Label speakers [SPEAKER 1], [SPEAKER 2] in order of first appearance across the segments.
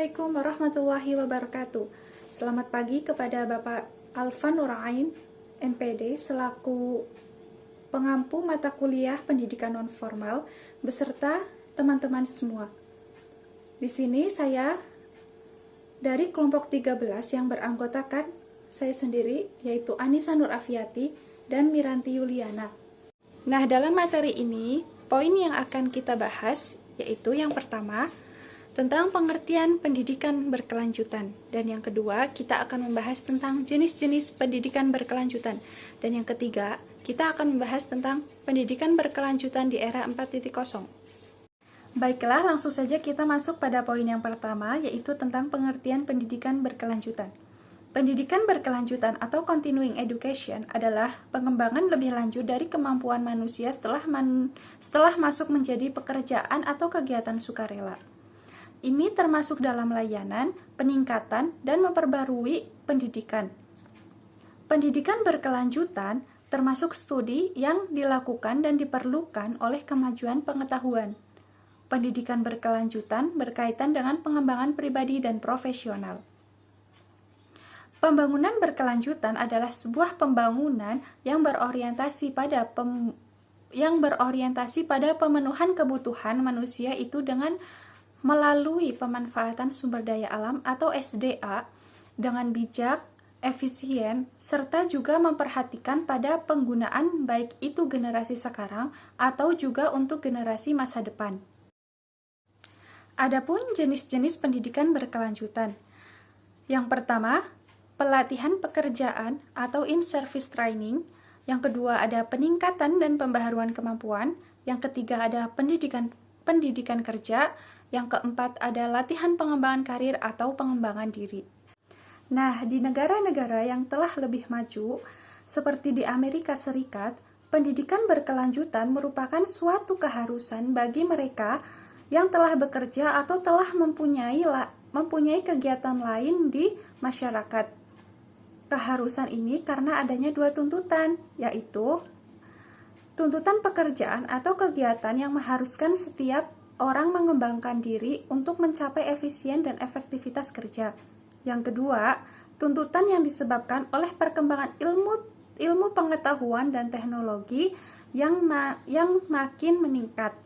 [SPEAKER 1] Assalamualaikum warahmatullahi wabarakatuh. Selamat pagi kepada Bapak Alfa Nurain, MPD, selaku pengampu mata kuliah pendidikan non-formal, beserta teman-teman semua. Di sini saya dari kelompok 13 yang beranggotakan saya sendiri, yaitu Anissa Nur Afiati dan Miranti Yuliana. Nah, dalam materi ini, poin yang akan kita bahas yaitu yang pertama, tentang pengertian pendidikan berkelanjutan, dan yang kedua kita akan membahas tentang jenis-jenis pendidikan berkelanjutan, dan yang ketiga kita akan membahas tentang pendidikan berkelanjutan di era 4.0. Baiklah, langsung saja kita masuk pada poin yang pertama, yaitu tentang pengertian pendidikan berkelanjutan. Pendidikan berkelanjutan atau continuing education adalah pengembangan lebih lanjut dari kemampuan manusia setelah masuk menjadi pekerjaan atau kegiatan sukarela. Ini termasuk dalam layanan, peningkatan, dan memperbarui pendidikan. Pendidikan berkelanjutan termasuk studi yang dilakukan dan diperlukan oleh kemajuan pengetahuan. Pendidikan berkelanjutan berkaitan dengan pengembangan pribadi dan profesional. Pembangunan berkelanjutan adalah sebuah pembangunan yang berorientasi pada pemenuhan kebutuhan manusia itu dengan melalui pemanfaatan sumber daya alam atau SDA dengan bijak, efisien, serta juga memperhatikan pada penggunaan baik itu generasi sekarang atau juga untuk generasi masa depan. Adapun jenis-jenis pendidikan berkelanjutan. Yang pertama, pelatihan pekerjaan atau in-service training. Yang kedua ada peningkatan dan pembaharuan kemampuan. Yang ketiga ada pendidikan kerja. Yang keempat ada latihan pengembangan karir atau pengembangan diri. Nah, di negara-negara yang telah lebih maju, seperti di Amerika Serikat, pendidikan berkelanjutan merupakan suatu keharusan bagi mereka yang telah bekerja atau telah mempunyai kegiatan lain di masyarakat. Keharusan ini karena adanya dua tuntutan, yaitu tuntutan pekerjaan atau kegiatan yang mengharuskan setiap orang mengembangkan diri untuk mencapai efisien dan efektivitas kerja. Yang kedua, tuntutan yang disebabkan oleh perkembangan ilmu pengetahuan dan teknologi yang makin meningkat.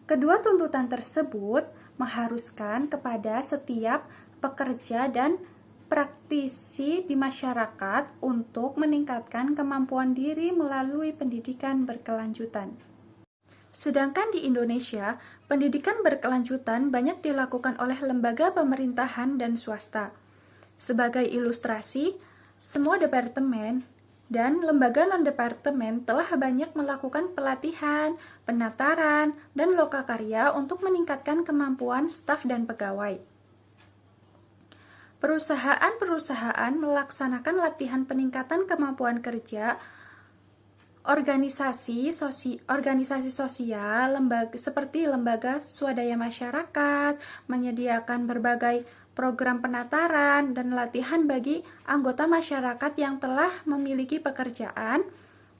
[SPEAKER 1] Kedua tuntutan tersebut mengharuskan kepada setiap pekerja dan praktisi di masyarakat untuk meningkatkan kemampuan diri melalui pendidikan berkelanjutan. Sedangkan di Indonesia, pendidikan berkelanjutan banyak dilakukan oleh lembaga pemerintahan dan swasta. Sebagai ilustrasi, semua departemen dan lembaga non-departemen telah banyak melakukan pelatihan, penataran, dan lokakarya untuk meningkatkan kemampuan staf dan pegawai. Perusahaan-perusahaan melaksanakan latihan peningkatan kemampuan kerja. Organisasi sosial, seperti lembaga swadaya masyarakat, menyediakan berbagai program penataran dan latihan bagi anggota masyarakat yang telah memiliki pekerjaan,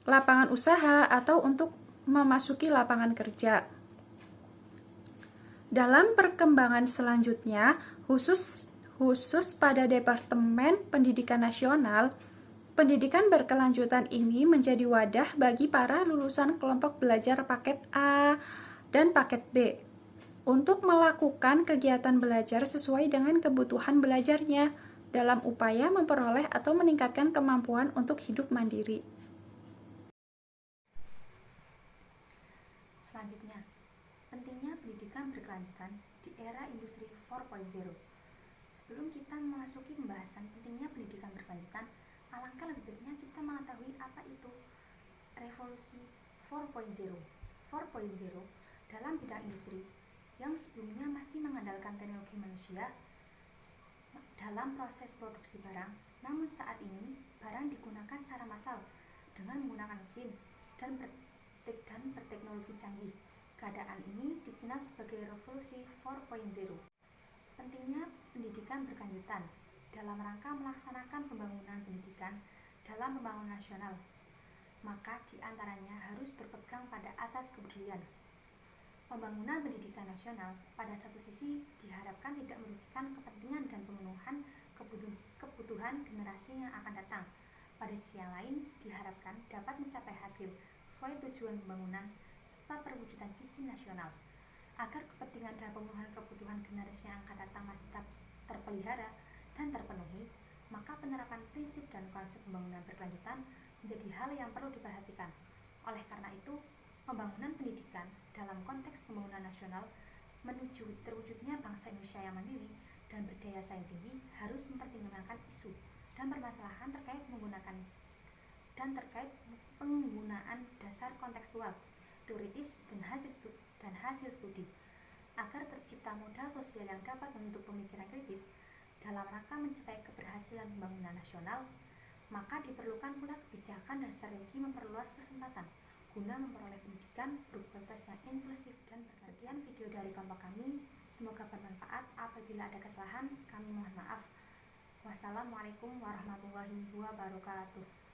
[SPEAKER 1] lapangan usaha, atau untuk memasuki lapangan kerja. Dalam perkembangan selanjutnya, khusus pada Departemen Pendidikan Nasional, pendidikan berkelanjutan ini menjadi wadah bagi para lulusan kelompok belajar paket A dan paket B untuk melakukan kegiatan belajar sesuai dengan kebutuhan belajarnya dalam upaya memperoleh atau meningkatkan kemampuan untuk hidup mandiri.
[SPEAKER 2] Selanjutnya, pentingnya pendidikan berkelanjutan di era industri 4.0. Sebelum kita memasuki pembahasan pentingnya pendidikan berkelanjutan, alangkah lebih baiknya kita mengetahui apa itu revolusi 4.0. 4.0 dalam bidang industri yang sebelumnya masih mengandalkan teknologi manusia dalam proses produksi barang, namun saat ini barang digunakan secara massal dengan menggunakan mesin dan berteknologi canggih. Keadaan ini dikenal sebagai revolusi 4.0. Pentingnya pendidikan berkelanjutan dalam rangka melaksanakan pembangunan pendidikan dalam pembangunan nasional, maka diantaranya harus berpegang pada asas kepedulian. Pembangunan pendidikan nasional pada satu sisi diharapkan tidak merugikan kepentingan dan pemenuhan kebutuhan generasi yang akan datang. Pada sisi yang lain diharapkan dapat mencapai hasil sesuai tujuan pembangunan serta perwujudan visi nasional. Agar kepentingan dan pemenuhan kebutuhan generasi yang akan datang masih tetap terpelihara dan terpenuhi, maka penerapan prinsip dan konsep pembangunan berkelanjutan menjadi hal yang perlu diperhatikan. Oleh karena itu, pembangunan pendidikan dalam konteks pembangunan nasional menuju terwujudnya bangsa Indonesia yang mandiri dan berdaya saing tinggi harus mempertimbangkan isu dan permasalahan terkait penggunaan dasar kontekstual, teoritis dan hasil studi, agar tercipta modal sosial yang dapat membentuk pemikiran kritis dalam rangka mencapai keberhasilan pembangunan nasional. Maka diperlukan pula kebijakan dan strategi memperluas kesempatan guna memperoleh pendidikan berkualitas yang inklusif dan berkelanjutan. Sekian video dari kelompok kami, semoga bermanfaat. Apabila ada kesalahan, kami mohon maaf. Wassalamualaikum warahmatullahi wabarakatuh.